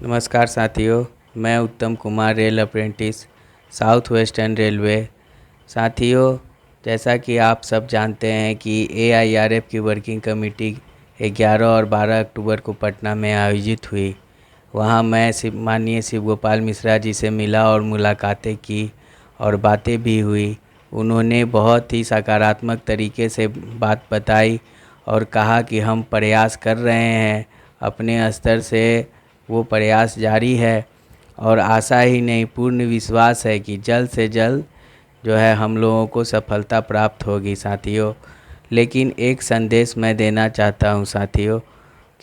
नमस्कार साथियों, मैं उत्तम Kumar, rail apprentice, south western railway. साथियों, जैसा कि आप सब जानते हैं कि AIRF की वर्किंग कमेटी 11 और 12 अक्टूबर को पटना में आयोजित हुई। वहां मैं माननीय शिव गोपाल मिश्रा जी से मिला और मुलाकातें की और बातें भी हुई। उन्होंने बहुत ही सकारात्मक तरीके से बात बताई और कहा कि हम प्रयास कर रहे हैं, अपने स्तर से वो प्रयास जारी है और आशा ही नहीं पूर्ण विश्वास है कि जल्द से जल्द जो है हम लोगों को सफलता प्राप्त होगी साथियों। लेकिन एक संदेश मैं देना चाहता हूँ साथियों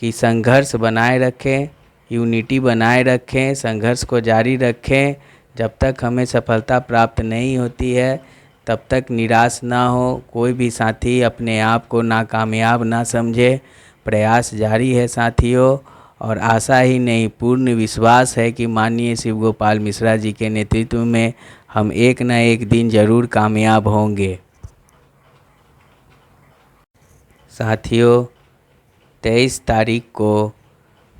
कि संघर्ष बनाए रखें, यूनिटी बनाए रखें, संघर्ष को जारी रखें। जब तक हमें सफलता प्राप्त नहीं होती है तब तक निराश ना हो। कोई भी साथी अपने आप को नाकामयाब ना समझे। प्रयास जारी है साथियों और आशा ही नहीं पूर्ण विश्वास है कि माननीय शिव गोपाल मिश्रा जी के नेतृत्व में हम एक न एक दिन ज़रूर कामयाब होंगे। साथियों, 23 तारीख को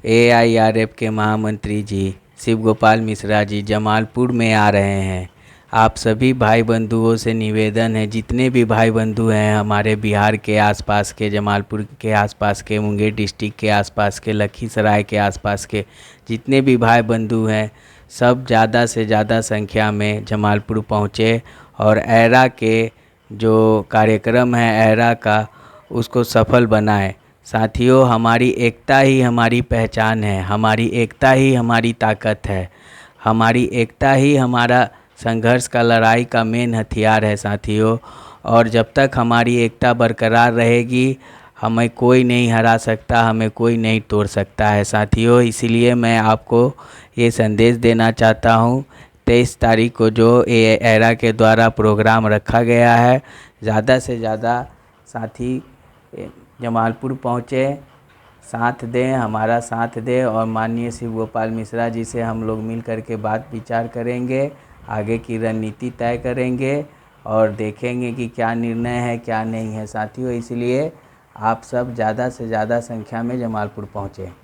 AIRF के महामंत्री जी शिव गोपाल मिश्रा जी जमालपुर में आ रहे हैं। आप सभी भाई बंधुओं से निवेदन है, जितने भी भाई बंधु हैं हमारे बिहार के आसपास के, जमालपुर के आसपास के, मुंगेर डिस्ट्रिक्ट के आसपास के, लखीसराय के आसपास के जितने भी भाई बंधु हैं, सब ज़्यादा से ज़्यादा संख्या में जमालपुर पहुँचे और ऐरा के जो कार्यक्रम है ऐरा का, उसको सफल बनाए। साथियों, हमारी एकता ही हमारी पहचान है, हमारी एकता ही हमारी ताकत है, हमारी एकता ही हमारा संघर्ष का, लड़ाई का मेन हथियार है साथियों। और जब तक हमारी एकता बरकरार रहेगी हमें कोई नहीं हरा सकता, हमें कोई नहीं तोड़ सकता है साथियों। इसीलिए मैं आपको ये संदेश देना चाहता हूँ, 23 तारीख को जो ऐरा के द्वारा प्रोग्राम रखा गया है, ज़्यादा से ज़्यादा साथी जमालपुर पहुँचे, साथ दें, हमारा साथ दें और माननीय शिव गोपाल मिश्रा जी से हम लोग मिल कर के बात विचार करेंगे, आगे की रणनीति तय करेंगे और देखेंगे कि क्या निर्णय है क्या नहीं है साथियों। इसलिए आप सब ज़्यादा से ज़्यादा संख्या में जमालपुर पहुँचें।